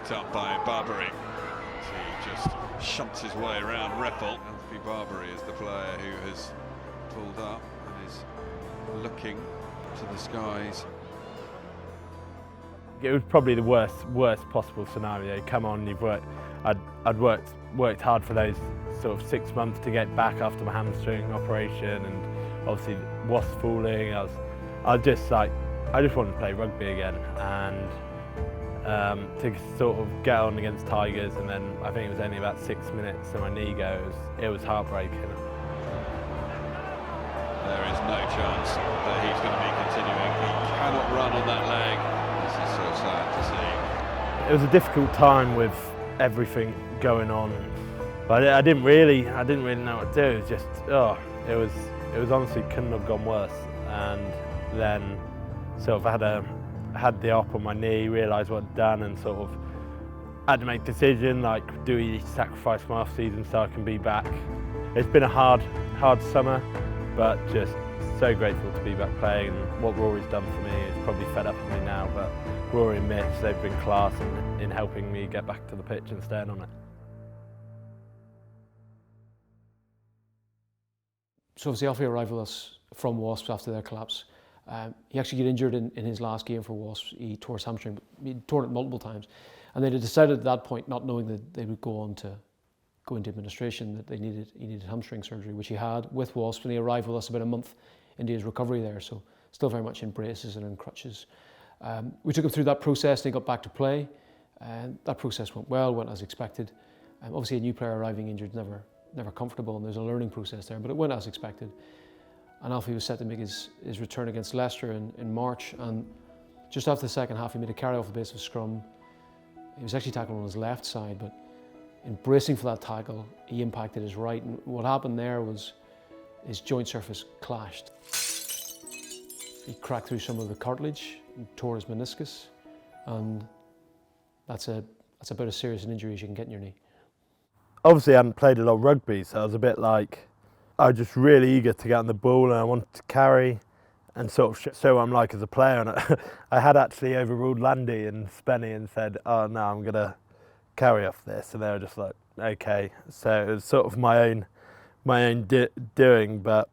picked up by Barbeary. He just shunts his way around Reppel. Alfie Barbeary is the player who has pulled up and is looking to the skies. It was probably the worst possible scenario. Come on, I'd worked hard for those sort of 6 months to get back after my hamstring operation, and obviously was falling. I just wanted to play rugby again, and to sort of get on against Tigers, and then I think it was only about 6 minutes and my knee goes. It was heartbreaking. There is no chance that he's going to be continuing. He cannot run on that leg. This is so sad to see. It was a difficult time with everything going on, but I didn't really know what to do. It was just, it was honestly couldn't have gone worse. And then sort of had the op on my knee, realised what I'd done, and sort of had to make a decision, like, do we sacrifice my off season so I can be back? It's been a hard summer, but just so grateful to be back playing. And what Rory's done for me is probably fed up with me now, but Rory and Mitch, they've been class in helping me get back to the pitch and staying on it. So obviously Alfie arrived with us from Wasps after their collapse. He actually got injured in his last game for Wasps. He tore his hamstring, he'd torn it multiple times. And they decided at that point, not knowing that they would go into administration, that he needed hamstring surgery, which he had with Wasps, and he arrived with us about a month into his recovery there, so still very much in braces and in crutches. We took him through that process and he got back to play, and that process went as expected. Obviously a new player arriving injured is never comfortable, and there's a learning process there, but it went as expected. And Alfie was set to make his return against Leicester in March, and just after the second half he made a carry off the base of scrum. He was actually tackled on his left side, but in bracing for that tackle he impacted his right, and what happened there was his joint surface clashed. He cracked through some of the cartilage and tore his meniscus, and that's about as serious an injury as you can get in your knee. Obviously I hadn't played a lot of rugby, so I was a bit like, I was just really eager to get on the ball, and I wanted to carry and sort of show what I'm like as a player. And I had actually overruled Landy and Spenny and said, oh no, I'm going to carry off this. And they were just like, okay. So it was sort of my own doing, but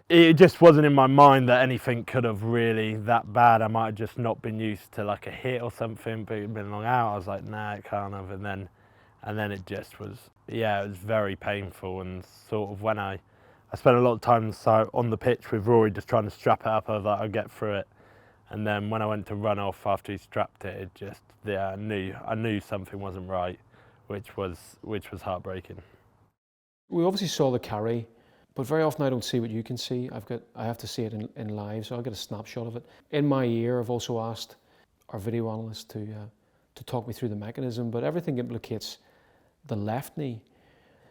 it just wasn't in my mind that anything could have really that bad. I might have just not been used to like a hit or something, but it'd been long out. I was like, nah, it can't have. And then it just was, yeah, it was very painful. And sort of when I spent a lot of time on the pitch with Rory just trying to strap it up. I was like, I'll get through it. And then when I went to run off after he strapped it, it just, yeah, I knew something wasn't right, which was heartbreaking. We obviously saw the carry, but very often I don't see what you can see. I have to see it in live, so I'll get a snapshot of it. In my ear, I've also asked our video analyst to talk me through the mechanism, but everything implicates the left knee.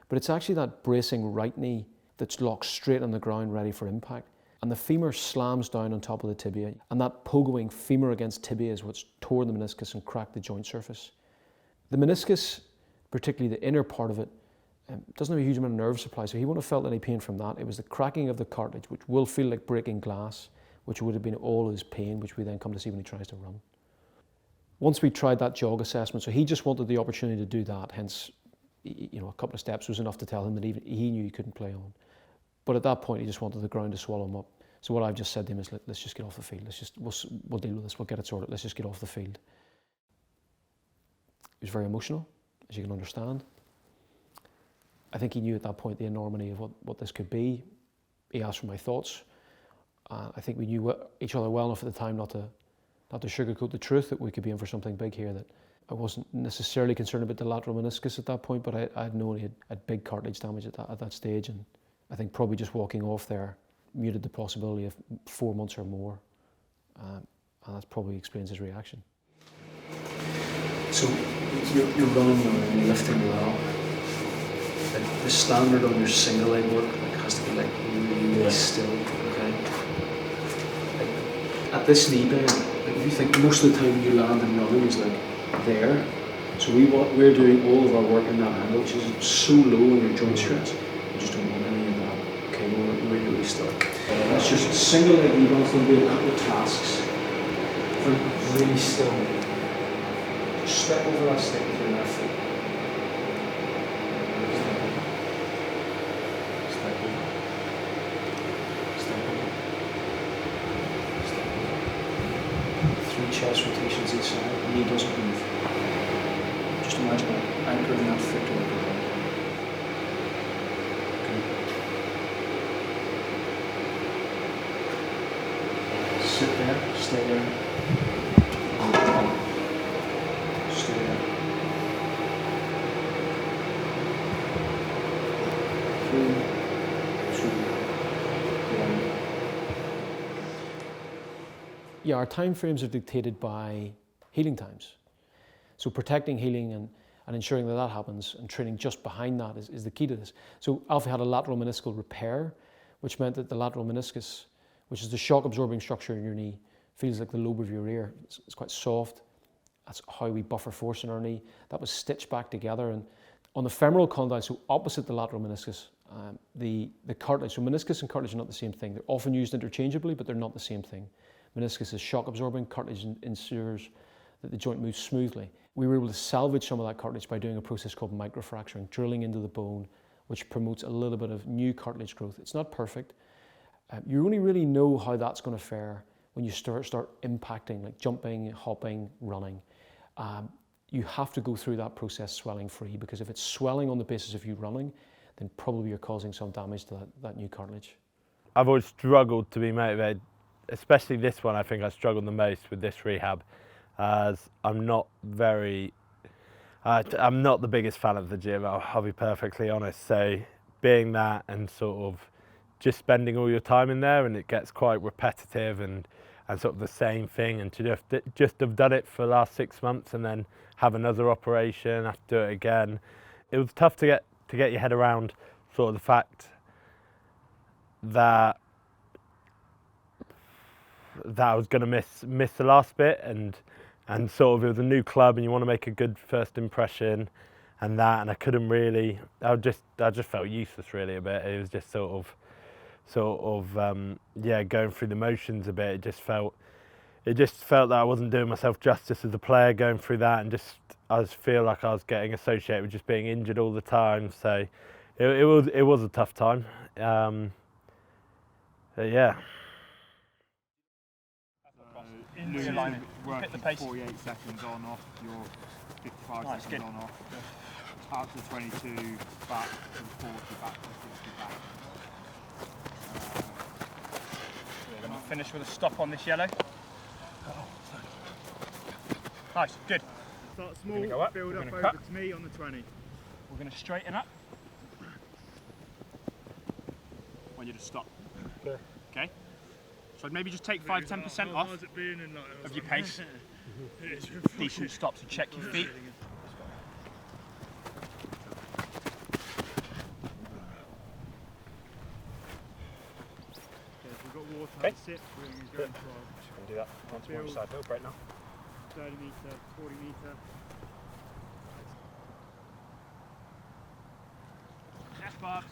But it's actually that bracing right knee that's locked straight on the ground, ready for impact. And the femur slams down on top of the tibia, and that pogoing femur against tibia is what's tore the meniscus and cracked the joint surface. The meniscus, particularly the inner part of it, doesn't have a huge amount of nerve supply, so he wouldn't have felt any pain from that. It was the cracking of the cartilage, which will feel like breaking glass, which would have been all his pain, which we then come to see when he tries to run. Once we tried that jog assessment, so he just wanted the opportunity to do that, hence, a couple of steps was enough to tell him that even he knew he couldn't play on. But at that point, he just wanted the ground to swallow him up. So what I've just said to him is, let's just get off the field. We'll deal with this. We'll get it sorted. Let's just get off the field. He was very emotional, as you can understand. I think he knew at that point the enormity of what this could be. He asked for my thoughts. I think we knew each other well enough at the time not to sugarcoat the truth, that we could be in for something big here. That I wasn't necessarily concerned about the lateral meniscus at that point, but I had known he had big cartilage damage at that stage, and I think probably just walking off there muted the possibility of 4 months or more, and that probably explains his reaction. So you're running now and you're lifting well. Like the standard on your single leg work has to be like really still, okay? Like at this knee bend, like if you think most of the time you land and running is like there, so we're doing all of our work in that angle, which is so low on your joint stress. You just don't want any of that. Okay, we're really still. That's just single leg knee bends. There'll be a couple of tasks. Really still. Just step over that stick with your left foot. Step over. Step over. Step over. 3 chest rotations each side. Knee doesn't move. Just imagine anchoring that foot to the ground. Sit there, stay there. Stay there. 3, 2, 1. Yeah, our time frames are dictated by healing times. So protecting healing and ensuring that that happens and training just behind that is the key to this. So Alfie had a lateral meniscal repair, which meant that the lateral meniscus, which is the shock absorbing structure in your knee, feels like the lobe of your ear. It's quite soft. That's how we buffer force in our knee. That was stitched back together. And on the femoral condyle, so opposite the lateral meniscus, the cartilage, so meniscus and cartilage are not the same thing. They're often used interchangeably, but they're not the same thing. Meniscus is shock absorbing, cartilage ensures that the joint moves smoothly. We were able to salvage some of that cartilage by doing a process called microfracturing, drilling into the bone, which promotes a little bit of new cartilage growth. It's not perfect. You only really know how that's going to fare when you start impacting, like jumping, hopping, running. You have to go through that process swelling free, because if it's swelling on the basis of you running, then probably you're causing some damage to that new cartilage. I've always struggled to be motivated, especially this one. I think I struggled the most with this rehab, as I'm not the biggest fan of the gym, I'll be perfectly honest. So being that and sort of just spending all your time in there, and it gets quite repetitive and sort of the same thing, and to just have done it for the last 6 months and then have another operation, have to do it again. It was tough to get your head around sort of the fact that I was going to miss the last bit, and sort of it was a new club and you want to make a good first impression and I couldn't really. I just felt useless really a bit. It was just sort of going through the motions a bit. It just felt that I wasn't doing myself justice as a player going through that, and I just feel like I was getting associated with just being injured all the time. So it was a tough time. Yeah. Lose working 48 seconds on off, your 55 seconds on off. Out to 22, back to 40, back to 50, back. We're going to finish with a stop on this yellow. Nice, good. Start small, go up, build up over cut. to me on the 20. We're going to straighten up. When you just stop. Okay. So I'd maybe just take 5-10% off of your pace. Decent stops to check your feet. We've got water, Okay. sit, we're going to go into our Just going to do that once more side hill right now. 30 metre, 40 metre. Yes, Bob.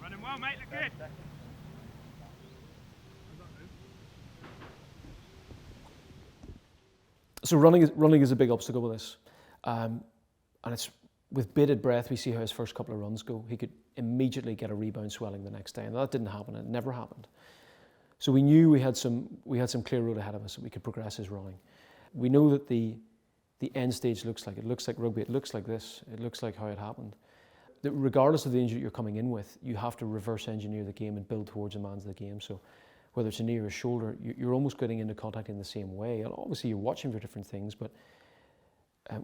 Running well, mate, look good. So running is a big obstacle with this, and it's with bated breath. We see how his first couple of runs go. He could immediately get a rebound swelling the next day, and that didn't happen. It never happened. So we knew we had some clear road ahead of us that we could progress his running. We know that the end stage looks like rugby. It looks like this. It looks like how it happened. That regardless of the injury you're coming in with, you have to reverse engineer the game and build towards a man's the game. So whether it's a knee or a shoulder, you're almost getting into contact in the same way. And obviously you're watching for different things, but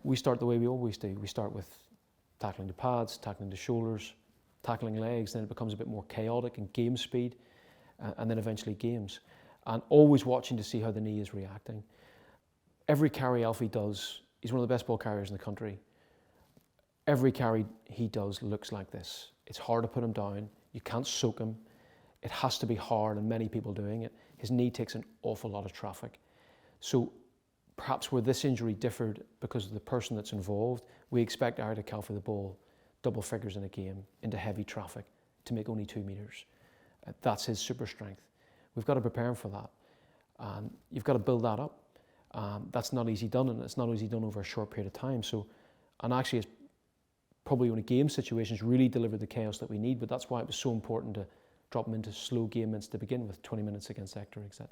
we start the way we always do. We start with tackling the pads, tackling the shoulders, tackling legs, then it becomes a bit more chaotic and game speed, and then eventually games. And always watching to see how the knee is reacting. Every carry Alfie does, he's one of the best ball carriers in the country. Every carry he does looks like this. It's hard to put him down. You can't soak him. It has to be hard, and many people doing it. His knee takes an awful lot of traffic. So perhaps where this injury differed because of the person that's involved, we expect Ira to Calfee the ball double figures in a game into heavy traffic to make only 2 metres. That's his super strength. We've got to prepare him for that. And you've got to build that up. That's not easy done, and it's not easy done over a short period of time. So, and actually it's probably when a game situations really delivered the chaos that we need, but that's why it was so important to drop him into slow game minutes to begin with, 20 minutes against Hector, etc.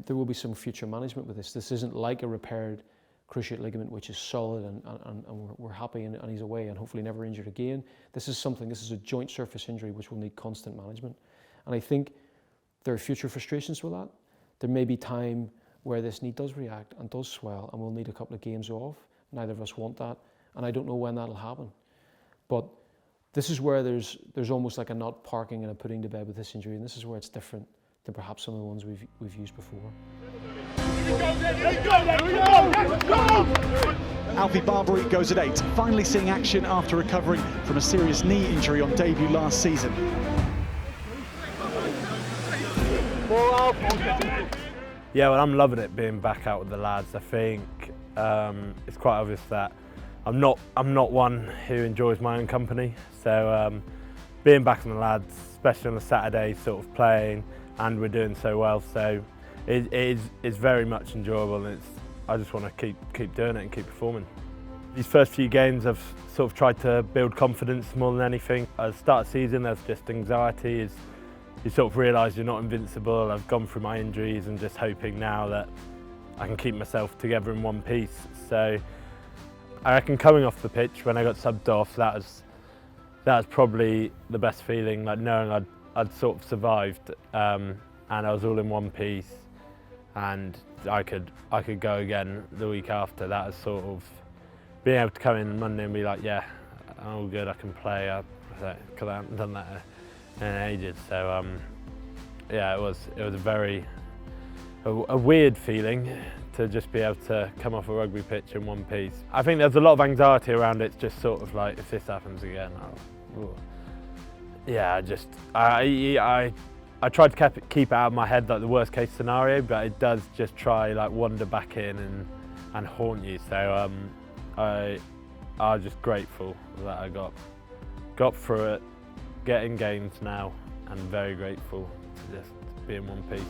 There will be some future management with this. This isn't like a repaired cruciate ligament, which is solid and we're happy and he's away and hopefully never injured again. This is a joint surface injury which will need constant management. And I think there are future frustrations with that. There may be time where this knee does react and does swell and we'll need a couple of games off. Neither of us want that, and I don't know when that'll happen. But this is where there's almost like a not parking and a putting to bed with this injury, and this is where it's different than perhaps some of the ones we've used before. Alfie Barbeary goes at 8, finally seeing action after recovering from a serious knee injury on debut last season. Yeah, well, I'm loving it being back out with the lads. I think it's quite obvious that I'm not one who enjoys my own company. So being back with the lads, especially on a Saturday, sort of playing, and we're doing so well. So it's very much enjoyable, and I just want to keep doing it and keep performing. These first few games I've sort of tried to build confidence more than anything. At the start of the season there's just anxiety. You sort of realise you're not invincible. I've gone through my injuries and just hoping now that I can keep myself together in one piece. So I reckon coming off the pitch when I got subbed off, that was probably the best feeling, like knowing I'd sort of survived and I was all in one piece and I could go again the week after. That was sort of being able to come in Monday and be like, yeah, I'm all good, I can play. Because I haven't done that in ages. So yeah, it was a weird feeling to just be able to come off a rugby pitch in one piece. I think there's a lot of anxiety around it, just sort of like, if this happens again, yeah, I tried to keep it out of my head, like the worst case scenario, but it does just try like wander back in and haunt you. So I was just grateful that I got through it, getting games now, and very grateful to just be in one piece.